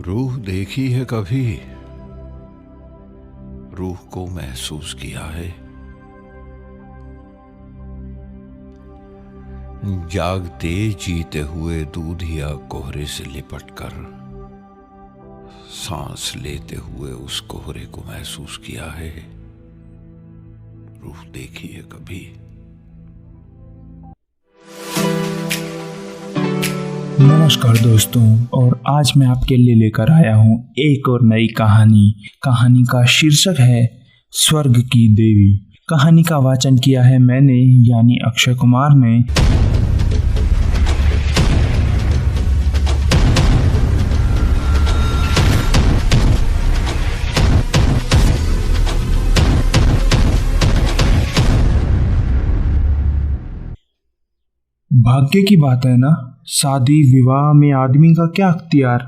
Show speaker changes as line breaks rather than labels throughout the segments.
रूह देखी है कभी? रूह को महसूस किया है? जागते जीते हुए दूधिया कोहरे से लिपटकर सांस लेते हुए उस कोहरे को महसूस किया है? रूह देखी है कभी?
नमस्कार दोस्तों, और आज मैं आपके लिए लेकर आया हूँ एक और नई कहानी का शीर्षक है स्वर्ग की देवी। कहानी का वाचन किया है मैंने, यानी अक्षय कुमार ने। भाग्य की बात है ना, शादी विवाह में आदमी का क्या अख्तियार,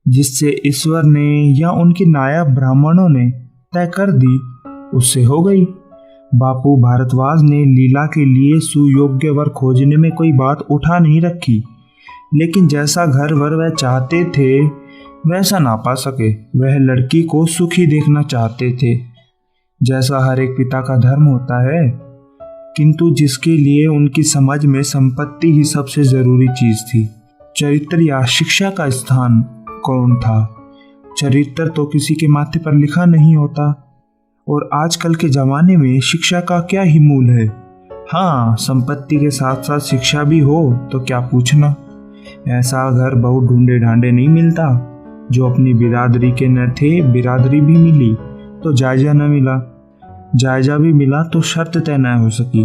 जिससे ईश्वर ने या उनके नायब ब्राह्मणों ने तय कर दी उससे हो गई। बापू भारद्वाज ने लीला के लिए सुयोग्य वर खोजने में कोई बात उठा नहीं रखी, लेकिन जैसा घर वर वह चाहते थे वैसा ना पा सके। वह लड़की को सुखी देखना चाहते थे, जैसा हर एक पिता का धर्म होता है, किंतु जिसके लिए उनकी समझ में संपत्ति ही सबसे जरूरी चीज थी। चरित्र या शिक्षा का स्थान कौन था? चरित्र तो किसी के माथे पर लिखा नहीं होता, और आजकल के जमाने में शिक्षा का क्या ही मूल है। हाँ, संपत्ति के साथ साथ शिक्षा भी हो तो क्या पूछना। ऐसा घर बहुत ढूंढे ढांडे नहीं मिलता। जो अपनी बिरादरी के न थे, बिरादरी भी मिली तो जायजा न मिला, जायजा भी मिला तो शर्त तय न हो सकी।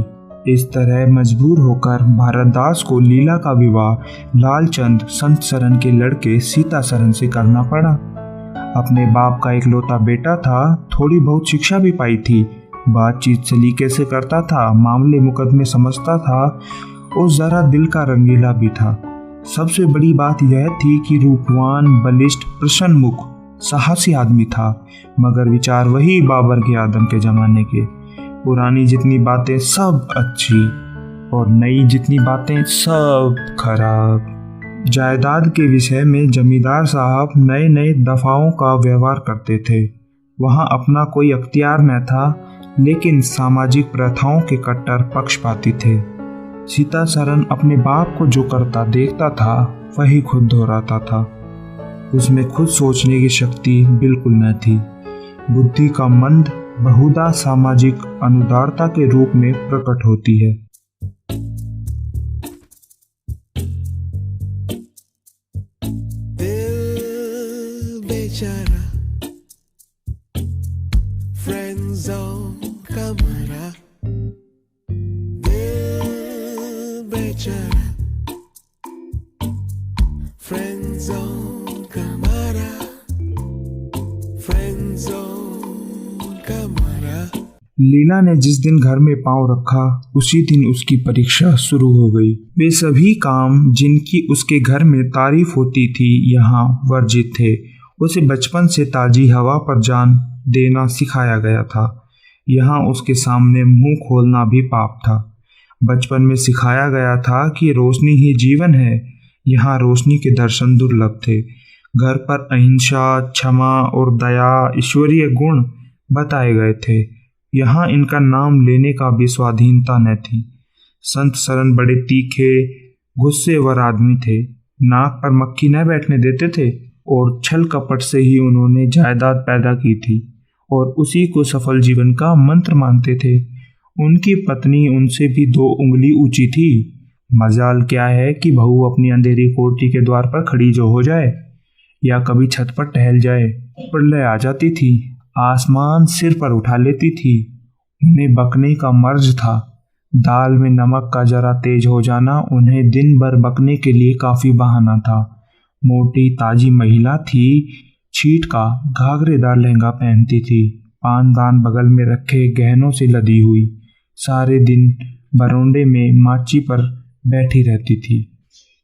इस तरह मजबूर होकर भारद्वाज को लीला का विवाह लालचंद संत सरन के लड़के सीता सरन से करना पड़ा। अपने बाप का इकलौता बेटा था, थोड़ी बहुत शिक्षा भी पाई थी, बातचीत सलीके से करता था, मामले मुकदमे समझता था और जरा दिल का रंगीला भी था। सबसे बड़ी बात यह थी कि रूपवान, बलिष्ठ, प्रसन्नमुख, साहसी आदमी था, मगर विचार वही बाबर के आदम के जमाने के। पुरानी जितनी बातें सब अच्छी और नई जितनी बातें सब खराब। जायदाद के विषय में जमींदार साहब नए नए दफाओं का व्यवहार करते थे। वहाँ अपना कोई अख्तियार न था, लेकिन सामाजिक प्रथाओं के कट्टर पक्षपाती थे। सीता सरन अपने बाप को जो करता देखता था वही खुद दोहराता था। उसमें खुद सोचने की शक्ति बिल्कुल न थी। बुद्धि का मंद बहुधा सामाजिक अनुदारता के रूप में प्रकट होती है।
दिल बेचारा, फ्रेंड जोन का मरा। दिल बेचारा, फ्रेंड जोन का मरा, फ्रेंड जोन का मरा।
लीला ने जिस दिन घर में पांव रखा उसी दिन उसकी परीक्षा शुरू हो गई। वे सभी काम जिनकी उसके घर में तारीफ होती थी यहाँ वर्जित थे। उसे बचपन से ताजी हवा पर जान देना सिखाया गया था। यहाँ उसके सामने मुंह खोलना भी पाप था। बचपन में सिखाया गया था कि रोशनी ही जीवन है। यहाँ रोशनी के दर्शन दुर्लभ थे। घर पर अहिंसा, क्षमा और दया ईश्वरीय गुण बताए गए थे। यहाँ इनका नाम लेने का भी स्वाधीनता न थी। संत सरन बड़े तीखे, गुस्सेवर आदमी थे। नाक पर मक्खी न बैठने देते थे, और छल कपट से ही उन्होंने जायदाद पैदा की थी और उसी को सफल जीवन का मंत्र मानते थे। उनकी पत्नी उनसे भी 2 उंगली ऊंची थी। मजाल क्या है कि बहू अपनी अंधेरी कोठी के द्वार पर खड़ी जो हो जाए या कभी छत पर टहल जाए, प्रलय आ जाती थी, आसमान सिर पर उठा लेती थी। उन्हें बकने का मर्ज था। दाल में नमक का जरा तेज हो जाना उन्हें दिन भर बकने के लिए काफी बहाना था। मोटी ताजी महिला थी, छीट का घाघरेदार लहंगा पहनती थी, पानदान बगल में रखे गहनों से लदी हुई। सारे दिन बरोंडे में माची पर बैठी रहती थी।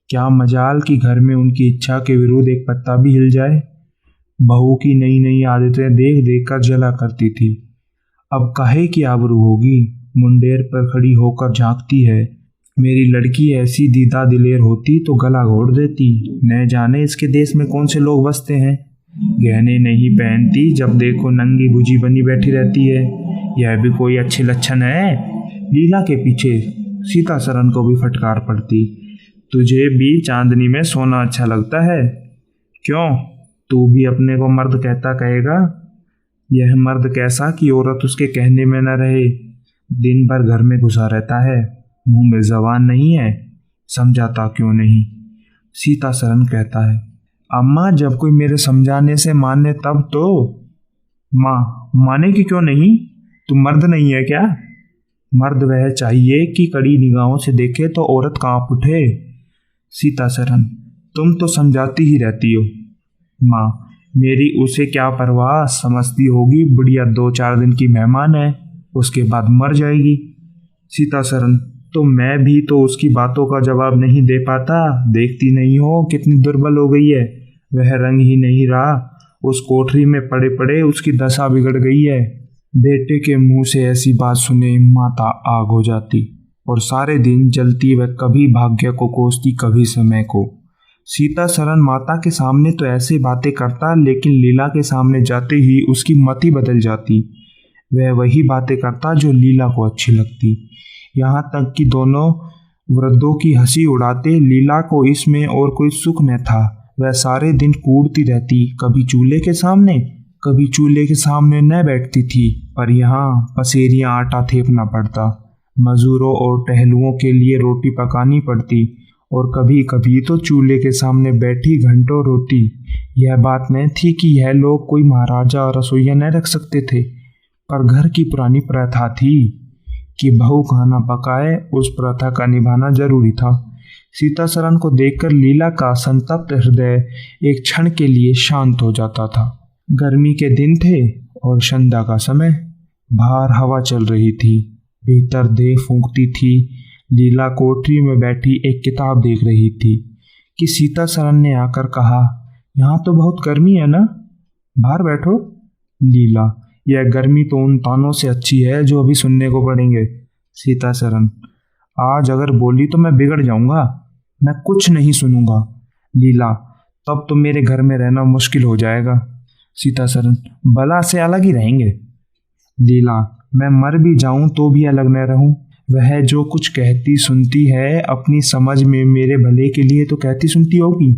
क्या मजाल कि घर में उनकी इच्छा के विरुद्ध एक पत्ता भी हिल जाए। बहू की नई नई आदतें देख देख कर जला करती थी। अब काहे की आबरू होगी, मुंडेर पर खड़ी होकर झांकती है। मेरी लड़की ऐसी दीदा दिलेर होती तो गला घोट देती। न जाने इसके देश में कौन से लोग बसते हैं। गहने नहीं पहनती, जब देखो नंगी भुजी बनी बैठी रहती है। यह भी कोई अच्छे लक्षण है? लीला के पीछे सीता सरन को भी फटकार पड़ती। तुझे भी चांदनी में सोना अच्छा लगता है? क्यों, तू भी अपने को मर्द कहता कहेगा? यह मर्द कैसा कि औरत उसके कहने में न रहे, दिन भर घर में घुसा रहता है, मुंह में जबान नहीं है, समझाता क्यों नहीं? सीता सरन कहता है, अम्मा जब कोई मेरे समझाने से माने तब तो। माँ, माने कि क्यों नहीं? तू मर्द नहीं है क्या? मर्द वह चाहिए कि कड़ी निगाहों से देखे तो औरत कांप उठे। सीता सरन, तुम तो समझाती ही रहती हो। माँ, मेरी उसे क्या परवाह, समझती होगी बुढ़िया 2-4 दिन की मेहमान है, उसके बाद मर जाएगी। सीता सरन, तो मैं भी तो उसकी बातों का जवाब नहीं दे पाता। देखती नहीं हो कितनी दुर्बल हो गई है, वह रंग ही नहीं रहा। उस कोठरी में पड़े पड़े उसकी दशा बिगड़ गई है। बेटे के मुंह से ऐसी बात सुने माता आग हो जाती और सारे दिन जलती, वह कभी भाग्य को कोसती, कभी समय को। सीता सरन माता के सामने तो ऐसे बातें करता, लेकिन लीला के सामने जाते ही उसकी मति बदल जाती। वह वही बातें करता जो लीला को अच्छी लगती। यहाँ तक कि दोनों वृद्धों की हंसी उड़ाते। लीला को इसमें और कोई सुख न था। वह सारे दिन कूदती रहती, कभी चूल्हे के सामने, कभी चूल्हे के सामने न बैठती थी, पर यहाँ पसेरियाँ आटा थेपना पड़ता, मजूरों और टहलुओं के लिए रोटी पकानी पड़ती, और कभी कभी तो चूल्हे के सामने बैठी घंटों रोती। यह बात न थी कि यह लोग कोई महाराजा और रसोइया न रख सकते थे, पर घर की पुरानी प्रथा थी कि बहू खाना पकाए, उस प्रथा का निभाना जरूरी था। सीता सरन को देखकर लीला का संतप्त हृदय एक क्षण के लिए शांत हो जाता था। गर्मी के दिन थे और संध्या का समय, बाहर हवा चल रही थी, भीतर देह फूंकती थी। लीला कोठरी में बैठी एक किताब देख रही थी कि सीता सरन ने आकर कहा, यहाँ तो बहुत गर्मी है ना, बाहर बैठो। लीला, यह गर्मी तो उन तानों से अच्छी है जो अभी सुनने को पड़ेंगे। सीता सरन, आज अगर बोली तो मैं बिगड़ जाऊंगा, मैं कुछ नहीं सुनूंगा। लीला, तब तो मेरे घर में रहना मुश्किल हो जाएगा। सीता सरन, बला से अलग ही रहेंगे। लीला, मैं मर भी जाऊं तो भी अलग न रहूं। वह जो कुछ कहती सुनती है अपनी समझ में मेरे भले के लिए तो कहती सुनती होगी,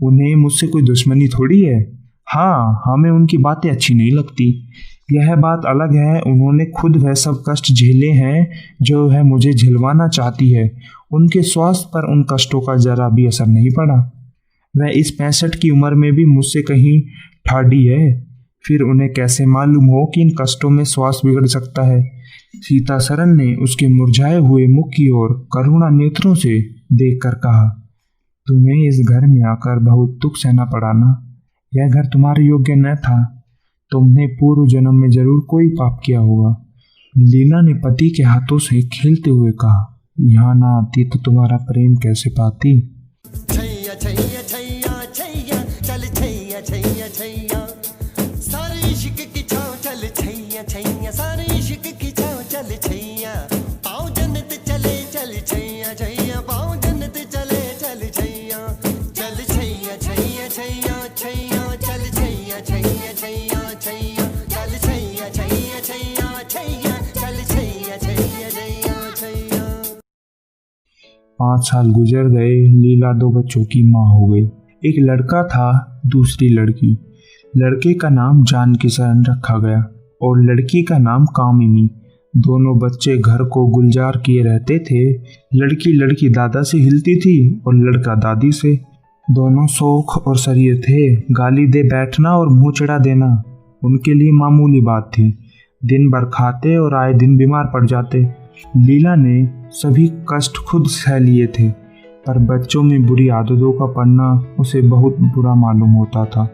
उन्हें मुझसे कोई दुश्मनी थोड़ी है। हाँ, हमें उनकी बातें अच्छी नहीं लगती, यह बात अलग है। उन्होंने खुद वह सब कष्ट झेले हैं जो वह मुझे झिलवाना चाहती है। उनके स्वास्थ्य पर उन कष्टों का जरा भी असर नहीं पड़ा। वह इस 65 की उम्र में भी मुझसे कहीं ठाड़ी है, फिर उन्हें कैसे मालूम हो कि इन कष्टों में स्वास्थ्य बिगड़ सकता है। सीता सरन ने उसके मुरझाए हुए मुख की ओर करुणा नेत्रों से देखकर कहा, तुम्हें इस घर में आकर बहुत दुख सहना पड़ा ना। यह घर तुम्हारे योग्य न था, तुमने पूर्व जन्म में जरूर कोई पाप किया होगा। लीला ने पति के हाथों से खेलते हुए कहा, यहाँ ना आती तो तुम्हारा प्रेम कैसे पाती।
छैया छैया छैया छैया चल छैया छैया छैया सारे इश्क की छाँव चल छैया छैया सारे इश्क की छाँव चल छैया पाँव जन्नत चले चल छैया छैया पाँव जन्नत चले चल छैया चल छैया छैया छैया छैया चल छैया छैया छैया छैया चल छैया छैया छैया छैया चल छैया छैया छैया छैया।
5 साल गुजर गए। लीला 2 बच्चों की माँ हो गई। एक लड़का था, दूसरी लड़की। लड़के का नाम जानकी सरन रखा गया और लड़की का नाम कामिनी। दोनों बच्चे घर को गुलजार किए रहते थे। लड़की दादा से हिलती थी और लड़का दादी से। दोनों शौक और शरीर थे। गाली दे बैठना और मुंह चढ़ा देना उनके लिए मामूली बात थी। दिन भर खाते और आए दिन बीमार पड़ जाते। लीला ने सभी कष्ट खुद सह लिए थे, पर बच्चों में बुरी आदतों का पड़ना उसे बहुत बुरा मालूम होता था,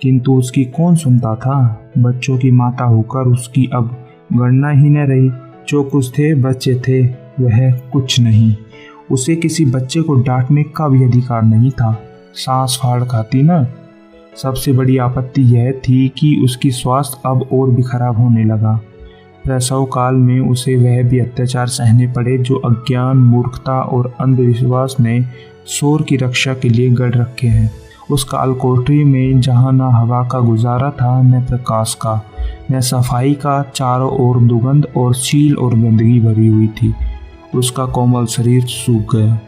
किंतु उसकी कौन सुनता था। बच्चों की माता होकर उसकी अब गणना ही न रही। जो कुछ थे बच्चे थे, वह कुछ नहीं। उसे किसी बच्चे को डांटने का भी अधिकार नहीं था। सांस फाड़ खाती ना। सबसे बड़ी आपत्ति यह थी कि उसकी स्वास्थ्य अब और भी खराब होने लगा। प्रसव काल में उसे वह भी अत्याचार सहने पड़े जो अज्ञान, मूर्खता और अंधविश्वास ने शोर की रक्षा के लिए गढ़ रखे हैं। उस काल कोठरी में जहाँ न हवा का गुजारा था, न प्रकाश का, न सफाई का, चारों ओर दुर्गंध और सील और गंदगी भरी हुई थी। उसका कोमल शरीर सूख गया।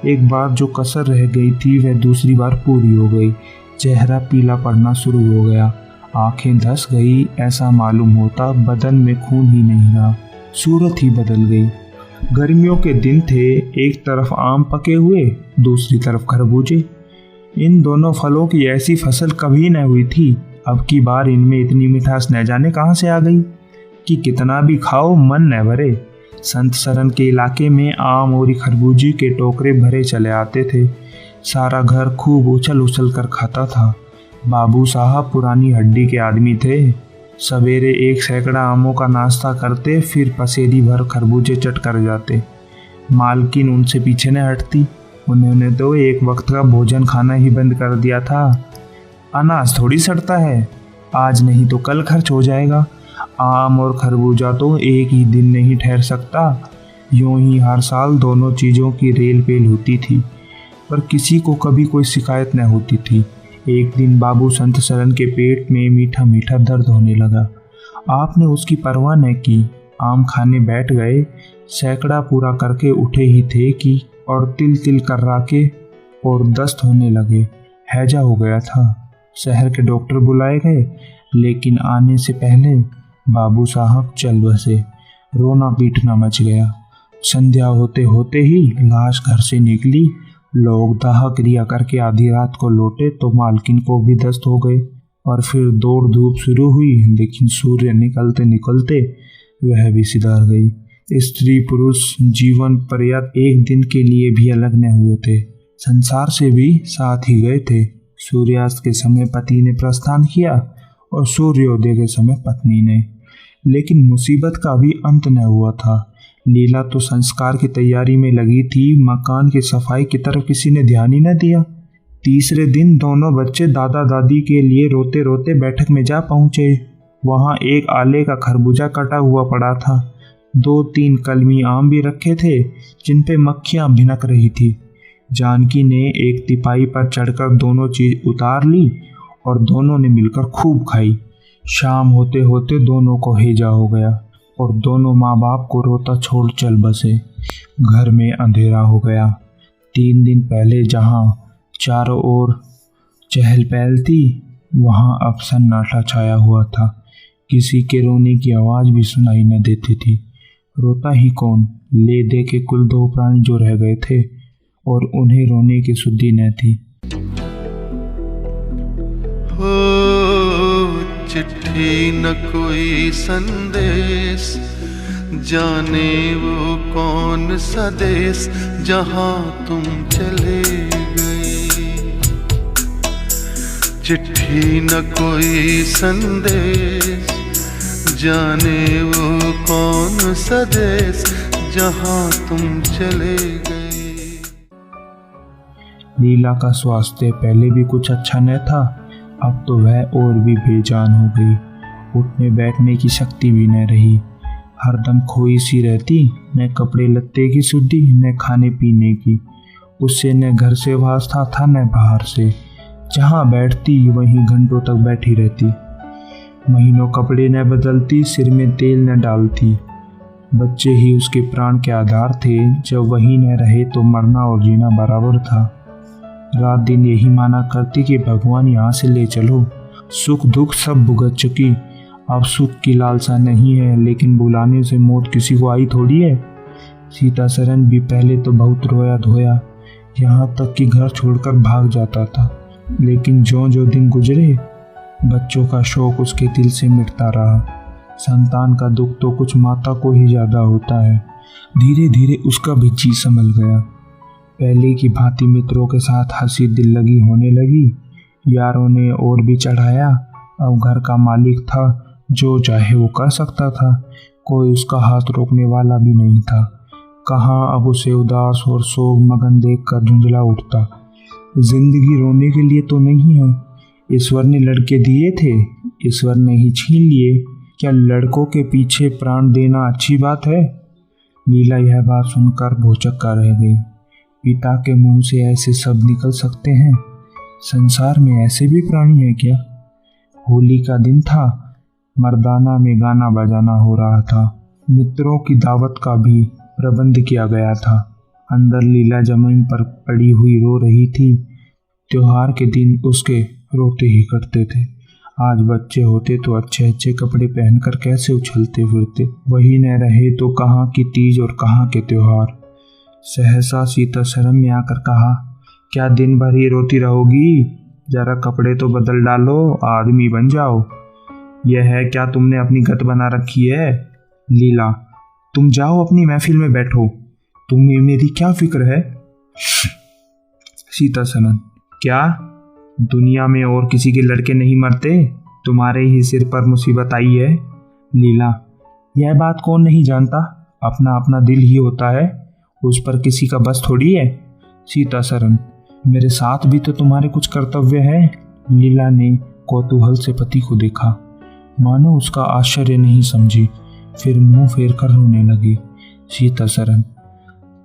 एक बार जो कसर रह गई थी वह दूसरी बार पूरी हो गई। चेहरा पीला पड़ना शुरू हो गया, आंखें धंस गई। ऐसा मालूम होता बदन में खून ही नहीं रहा, सूरत ही बदल गई। गर्मियों के दिन थे, एक तरफ आम पके हुए, दूसरी तरफ खरबूजे। इन दोनों फलों की ऐसी फसल कभी न हुई थी। अब की बार इनमें इतनी मिठास न जाने कहाँ से आ गई कि कितना भी खाओ मन न भरे। संत सरन के इलाके में आम और खरबूजे के टोकरे भरे चले आते थे। सारा घर खूब उछल उछल कर खाता था। बाबू साहब पुरानी हड्डी के आदमी थे। सवेरे 1 सैकड़ा आमों का नाश्ता करते, फिर पसेरी भर खरबूजे चट कर जाते। मालकिन उनसे पीछे न हटती। उन्होंने तो एक वक्त का भोजन खाना ही बंद कर दिया था। अनाज थोड़ी सड़ता है, आज नहीं तो कल खर्च हो जाएगा। आम और खरबूजा तो एक ही दिन नहीं ठहर सकता। यूं ही हर साल दोनों चीज़ों की रेल पेल होती थी, पर किसी को कभी कोई शिकायत न होती थी। एक दिन बाबू संत सरन के पेट में मीठा मीठा दर्द होने लगा। आपने उसकी परवाह न की, आम खाने बैठ गए। सैकड़ा पूरा करके उठे ही थे कि और तिल तिल कर्राके और दस्त होने लगे। हैजा हो गया था। शहर के डॉक्टर बुलाए गए, लेकिन आने से पहले बाबू साहब चल बसे। रोना पीटना मच गया। संध्या होते होते ही लाश घर से निकली। लोग दाह क्रिया करके आधी रात को लौटे तो मालकिन को भी दस्त हो गए और फिर दौड़ धूप शुरू हुई। लेकिन सूर्य निकलते निकलते वह भी सिधार गई। स्त्री पुरुष जीवन पर्यंत एक दिन के लिए भी अलग न हुए थे, संसार से भी साथ ही गए थे। सूर्यास्त के समय पति ने प्रस्थान किया और सूर्योदय के समय पत्नी ने। लेकिन मुसीबत का भी अंत न हुआ था। लीला तो संस्कार की तैयारी में लगी थी, मकान की सफाई की तरफ किसी ने ध्यान ही न दिया। तीसरे दिन दोनों बच्चे दादा दादी के लिए रोते रोते बैठक में जा पहुंचे। वहां एक आले का खरबूजा कटा हुआ पड़ा था। 2-3 कलमी आम भी रखे थे जिन पे मक्खियां भिनक रही थी। जानकी ने एक तिपाई पर चढ़कर दोनों चीज उतार ली और दोनों ने मिलकर खूब खाई। शाम होते होते दोनों को हैजा हो गया और दोनों माँ बाप को रोता छोड़ चल बसे। घर में अंधेरा हो गया। 3 दिन पहले जहाँ चारों ओर चहल पहल थी, वहाँ अब सन्नाटा छाया हुआ था। किसी के रोने की आवाज़ भी सुनाई न देती थी। रोता ही कौन, ले दे के कुल 2 प्राणी जो रह गए थे और उन्हें रोने की सुधि न थी।
हो चिट्ठी न कोई संदेश, जाने वो कौन सा देश जहाँ तुम चले गए। चिट्ठी न कोई संदेश, जाने वो कौन सा देश जहाँ तुम चले गए।
लीला का स्वास्थ्य पहले भी कुछ अच्छा न था, अब तो वह और भी बेजान हो गई। उठने बैठने की शक्ति भी न रही। हरदम खोई सी रहती, न कपड़े लत्ते की सुद्धि, न खाने पीने की। उससे न घर से वास्ता था न बाहर से। जहाँ बैठती वहीं घंटों तक बैठी रहती। महीनों कपड़े न बदलती, सिर में तेल न डालती। बच्चे ही उसके प्राण के आधार थे। जब वही न रहे तो मरना और जीना बराबर था। रात दिन यही माना करती कि भगवान यहाँ से ले चलो। सुख दुख सब भुगत चुकी, अब सुख की लालसा नहीं है, लेकिन बुलाने से मौत किसी को आई थोड़ी है। सीता सरन भी पहले तो बहुत रोया धोया, यहाँ तक कि घर छोड़कर भाग जाता था। लेकिन जो जो दिन गुजरे, बच्चों का शौक उसके दिल से मिटता रहा। संतान का दुख तो कुछ माता को ही ज़्यादा होता है। धीरे धीरे उसका भी जी संभल गया। पहले की भांति मित्रों के साथ हंसी दिल लगी होने लगी। यारों ने और भी चढ़ाया। अब घर का मालिक था, जो चाहे वो कर सकता था। कोई उसका हाथ रोकने वाला भी नहीं था। कहाँ अब उसे उदास और सोग मगन देख कर झुंझला उठता। जिंदगी रोने के लिए तो नहीं है। ईश्वर ने लड़के दिए थे, ईश्वर ने ही छीन लिए। क्या लड़कों के पीछे प्राण देना अच्छी बात है? लीला यह बात सुनकर भौचक्का रह गई। पिता के मुंह से ऐसे शब्द निकल सकते हैं? संसार में ऐसे भी प्राणी हैं क्या? होली का दिन था। मर्दाना में गाना बजाना हो रहा था। मित्रों की दावत का भी प्रबंध किया गया था। अंदर लीला जमीन पर पड़ी हुई रो रही थी। त्योहार के दिन उसके रोते ही कटते थे। आज बच्चे होते तो अच्छे अच्छे कपड़े पहनकर कैसे उछलते फिरते। वही न रहे तो कहाँ की तीज और कहाँ के त्योहार। सहसा सीता शर्म में आकर कहा, क्या दिन भर ही रोती रहोगी? जरा कपड़े तो बदल डालो, आदमी बन जाओ। यह है क्या तुमने अपनी गत बना रखी है? लीला, तुम जाओ अपनी महफिल में बैठो। तुम्हें मेरी क्या फिक्र है? सीता सनन, क्या दुनिया में और किसी के लड़के नहीं मरते? तुम्हारे ही सिर पर मुसीबत आई है। लीला, यह बात कौन नहीं जानता? अपना अपना दिल ही होता है, उस पर किसी का बस थोड़ी है। सीता सरन, मेरे साथ भी तो तुम्हारे कुछ कर्तव्य है। लीला ने कौतूहल से पति को देखा, मानो उसका आश्चर्य नहीं समझी, फिर मुंह फेर कर रोने लगी। सीता सरन,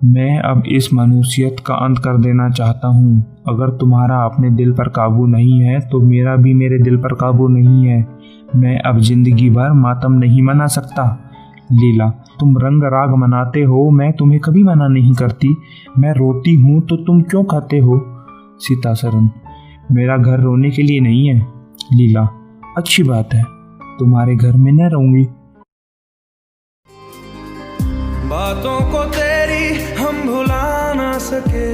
मैं अब इस मनुष्यत का अंत कर देना चाहता हूँ। अगर तुम्हारा अपने दिल पर काबू नहीं है तो मेरा भी मेरे दिल पर काबू नहीं है। मैं अब जिंदगी भर मातम नहीं मना सकता। लीला, तुम रंग राग मनाते हो, मैं तुम्हें कभी मना नहीं करती। मैं रोती हूँ तो तुम क्यों खाते हो? सीता सरन, मेरा घर रोने के लिए नहीं है। लीला, अच्छी बात है, तुम्हारे घर में न रहूंगी।
बातों को तेरी हम भुला ना सके,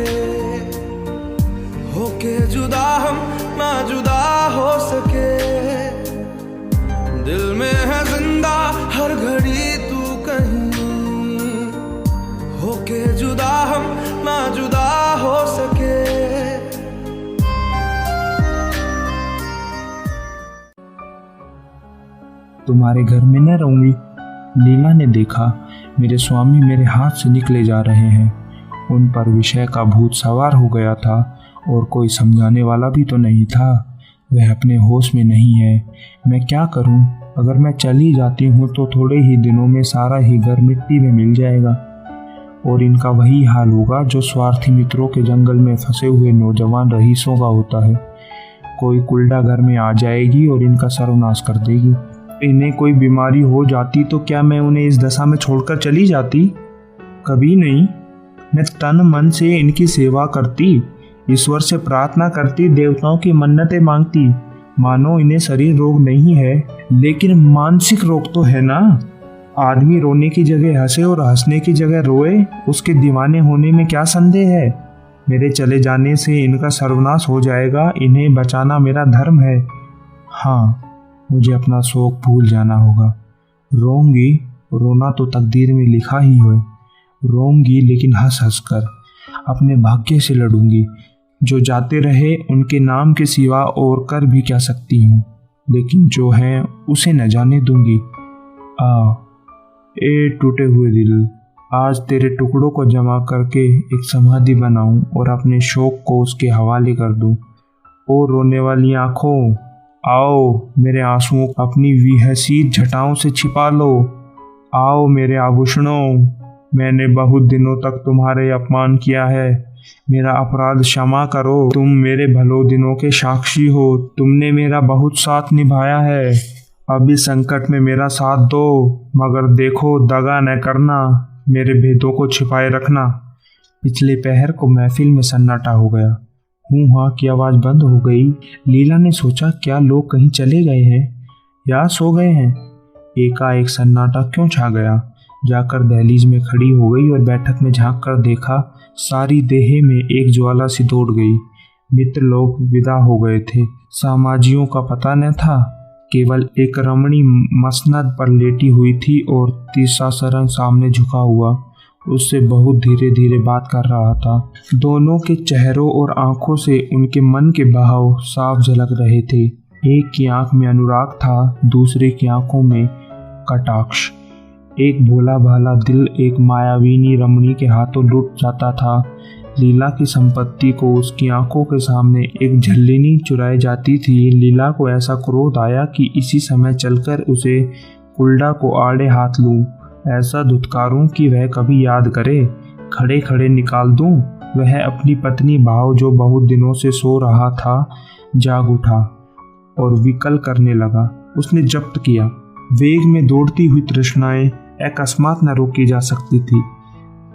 होके जुदा हम ना जुदा हो सके। दिल में है जिंदा हर घड़ी तू कहीं, होके जुदा हम ना जुदा हो सके।
तुम्हारे घर में न रहूंगी। लीला ने देखा मेरे स्वामी मेरे हाथ से निकले जा रहे हैं। उन पर विषय का भूत सवार हो गया था और कोई समझाने वाला भी तो नहीं था। वह अपने होश में नहीं है। मैं क्या करूं? अगर मैं चली जाती हूं तो थोड़े ही दिनों में सारा ही घर मिट्टी में मिल जाएगा और इनका वही हाल होगा जो स्वार्थी मित्रों के जंगल में फंसे हुए नौजवान रईसों का होता है। कोई कुल्डा घर में आ जाएगी और इनका सर्वनाश कर देगी। इन्हें कोई बीमारी हो जाती तो क्या मैं उन्हें इस दशा में छोड़कर चली जाती? कभी नहीं। मैं तन मन से इनकी सेवा करती, ईश्वर से प्रार्थना करती, देवताओं की मन्नतें मांगती। मानो इन्हें शरीर रोग नहीं है लेकिन मानसिक रोग तो है ना। आदमी रोने की जगह हंसे और हंसने की जगह रोए, उसके दीवाने होने में क्या संदेह है? मेरे चले जाने से इनका सर्वनाश हो जाएगा। इन्हें बचाना मेरा धर्म है। हाँ, मुझे अपना शोक भूल जाना होगा। रोऊंगी, रोना तो तकदीर में लिखा ही है। रोऊंगी लेकिन हंस हंस कर। अपने भाग्य से लड़ूंगी। जो जाते रहे उनके नाम के सिवा और कर भी क्या सकती हूँ, लेकिन जो है उसे न जाने दूंगी। ए टूटे हुए दिल, आज तेरे टुकड़ों को जमा करके एक समाधि बनाऊं और अपने शोक को उसके हवाले कर दूं। ओ रोने वाली आंखों, आओ मेरे आंसुओं अपनी विहसीत झटाओं से छिपा लो। आओ मेरे आभूषणों, मैंने बहुत दिनों तक तुम्हारे अपमान किया है। मेरा अपराध क्षमा करो। तुम मेरे भलो दिनों के साक्षी हो। तुमने मेरा बहुत साथ निभाया है। अभी संकट में मेरा साथ दो, मगर देखो दगा न करना, मेरे भेदों को छिपाए रखना। पिछले पहर को महफिल में सन्नाटा हो गया। हूँ हाँ की आवाज़ बंद हो गई। लीला ने सोचा क्या लोग कहीं चले गए हैं या सो गए हैं। एकाएक सन्नाटा क्यों छा गया। जाकर दहलीज में खड़ी हो गई और बैठक में झांक कर देखा। सारी देह में एक ज्वाला सी दौड़ गई। मित्र लोग विदा हो गए थे। सामाजियों का पता न था। केवल एक रमणी मसनद पर लेटी हुई थी और तीसरा सरन सामने झुका हुआ उससे बहुत धीरे धीरे बात कर रहा था। दोनों के चेहरों और आंखों से उनके मन के भाव साफ झलक रहे थे। एक की आंख में अनुराग था, दूसरे की आंखों में कटाक्ष। एक भोला भाला दिल एक मायाविनी रमणी के हाथों लुट जाता था। लीला की संपत्ति को उसकी आंखों के सामने एक झल्लिनी चुराई जाती थी। लीला को ऐसा क्रोध आया कि इसी समय चलकर उसे कुल्डा को आड़े हाथ लूं, ऐसा धुतकारूं कि वह कभी याद करे। खड़े खड़े निकाल दूं। वह अपनी पत्नी भाव जो बहुत दिनों से सो रहा था जाग उठा और विकल करने लगा। उसने जब्त किया। वेग में दौड़ती हुई तृष्णाएं अकस्मात न रोकी जा सकती थी।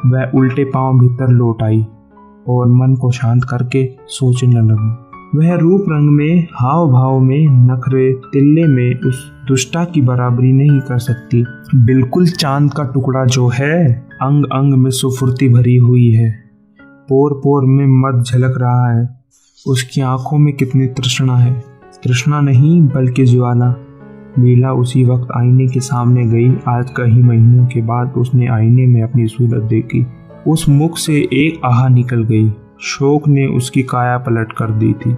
वह उल्टे पांव भीतर लौट आई और मन को शांत करके सोचने लगी। वह रूप रंग में, हाव भाव में, नखरे तिल्ले में उस दुष्टा की बराबरी नहीं कर सकती। बिल्कुल चांद का टुकड़ा जो है, अंग अंग में सुफुर्ती भरी हुई है, पोर पोर में मद झलक रहा है। उसकी आंखों में कितनी तृष्णा है, तृष्णा नहीं बल्कि ज्वाला। लीला उसी वक्त आईने के सामने गई। आज कई महीनों के बाद उसने आईने में अपनी सूरत देखी। उस मुख से एक आह निकल गई। शोक ने उसकी काया पलट कर दी थी।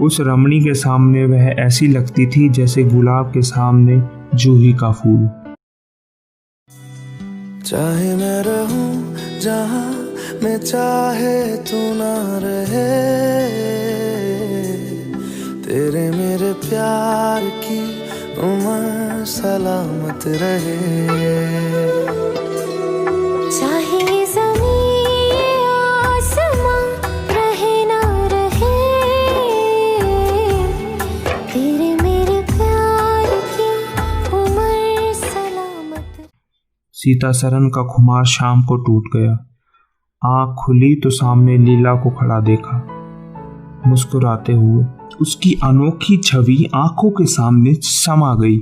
उस रमणी के सामने वह ऐसी लगती थी जैसे गुलाब के सामने जूही का फूल।
चाहे मैं रहूं जहां मैं चाहे तू ना रहे, तेरे मेरे प्यार की उम्र सलामत रहे।
चाहे ज़मीन आसमां रहे ना रहे, तेरे मेरे प्यार की उम्र सलामत।
सीता सरन का खुमार शाम को टूट गया। आँख खुली तो सामने लीला को खड़ा देखा, मुस्कुराते हुए। उसकी अनोखी छवि आंखों के सामने समा गई।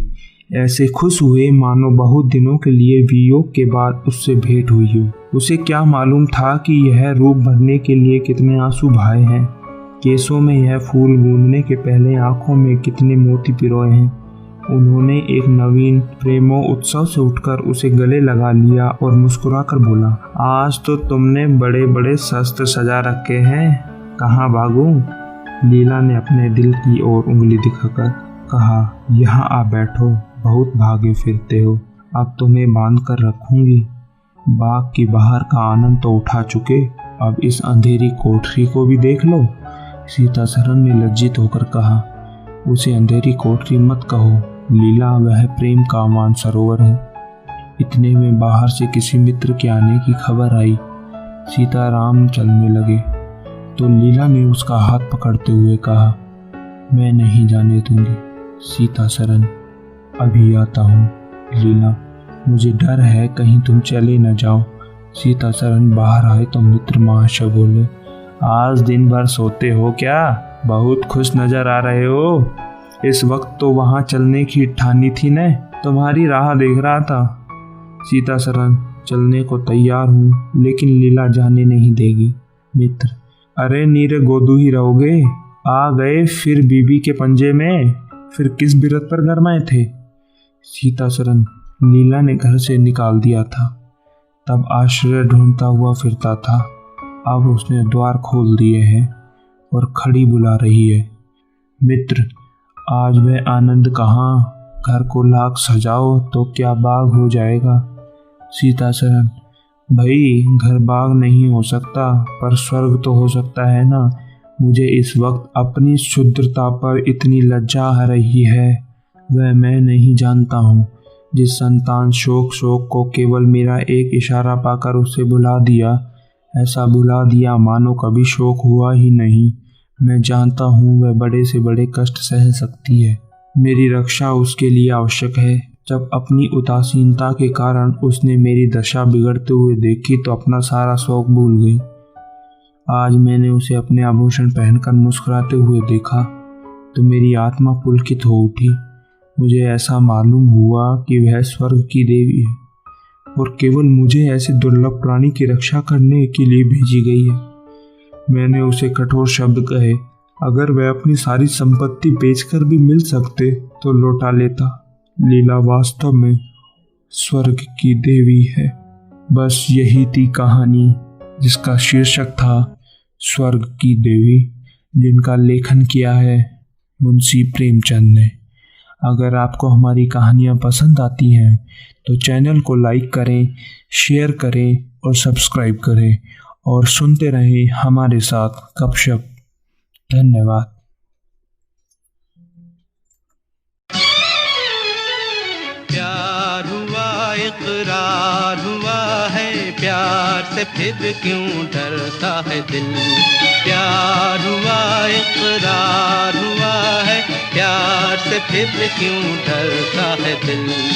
ऐसे खुश हुए मानो बहुत दिनों के लिए वियोग के बाद उससे भेंट हुई हो। उसे क्या मालूम था कि यह रूप भरने के लिए कितने आंसू बहाए हैं, केसों में यह फूल गूंदने के पहले आंखों में कितने मोती पिरोए हैं। उन्होंने एक नवीन प्रेमो उत्सव से उठकर उसे गले लगा लिया और मुस्कुरा कर बोला, आज तो तुमने बड़े बड़े शस्त्र सजा रखे हैं, कहाँ भागूं? लीला ने अपने दिल की ओर उंगली दिखाकर कहा, यहाँ आ बैठो, बहुत भागे फिरते हो, अब तुम्हें बांध कर रखूंगी। बाग की बाहर का आनंद तो उठा चुके, अब इस अंधेरी कोठरी को भी देख लो। सीता सरन ने लज्जित होकर कहा, उसे अंधेरी कोठरी मत कहो लीला, वह प्रेम का मानसरोवर है। इतने में बाहर से किसी मित्र के आने की खबर आई। सीताराम चलने लगे तो लीला ने उसका हाथ पकड़ते हुए कहा, मैं नहीं जाने दूंगी सीता सरन, अभी आता हूँ। लीला, मुझे डर है कहीं तुम चले न जाओ। सीता सरन बाहर आए तो मित्र महाशय बोले, आज दिन भर सोते हो क्या? बहुत खुश नजर आ रहे हो। इस वक्त तो वहाँ चलने की ठानी थी न, तुम्हारी राह देख रहा था। सीता सरन, चलने को तैयार हूँ लेकिन लीला जाने नहीं देगी। मित्र, अरे नीरे गोदू ही रहोगे, आ गए फिर बीबी के पंजे में, फिर किस बिरत पर गरमाए थे। सीता सरन, लीला ने घर से निकाल दिया था, तब आश्रय ढूंढता हुआ फिरता था। अब उसने द्वार खोल दिए हैं और खड़ी बुला रही है। मित्र, आज वह आनंद कहाँ? घर को लाख सजाओ तो क्या बाग हो जाएगा। सीता सरन, भाई घर बाग नहीं हो सकता पर स्वर्ग तो हो सकता है ना। मुझे इस वक्त अपनी शुद्धता पर इतनी लज्जा आ रही है, वह मैं नहीं जानता हूँ। जिस संतान शोक को केवल मेरा एक इशारा पाकर उसे बुला दिया, ऐसा बुला दिया मानो कभी शोक हुआ ही नहीं। मैं जानता हूँ वह बड़े से बड़े कष्ट सह सकती है। मेरी रक्षा उसके लिए आवश्यक है। जब अपनी उदासीनता के कारण उसने मेरी दशा बिगड़ते हुए देखी तो अपना सारा शौक भूल गई। आज मैंने उसे अपने आभूषण पहनकर मुस्कुराते हुए देखा तो मेरी आत्मा पुलकित हो उठी। मुझे ऐसा मालूम हुआ कि वह स्वर्ग की देवी है और केवल मुझे ऐसे दुर्लभ प्राणी की रक्षा करने के लिए भेजी गई है। मैंने उसे कठोर शब्द कहे, अगर वह अपनी सारी संपत्ति बेचकर भी मिल सकते तो लौटा लेता। लीला वास्तव में स्वर्ग की देवी है। बस यही थी कहानी जिसका शीर्षक था स्वर्ग की देवी, जिनका लेखन किया है मुंशी प्रेमचंद ने। अगर आपको हमारी कहानियाँ पसंद आती हैं तो चैनल को लाइक करें, शेयर करें और सब्सक्राइब करें और सुनते रहें हमारे साथ गपशप। धन्यवाद।
प्यार हुआ, इकरार हुआ है, प्यार प्यार से फिर क्यों डरता है दिल। प्यार हुआ इकरार हुआ है, प्यार से फिर क्यों डरता है दिल।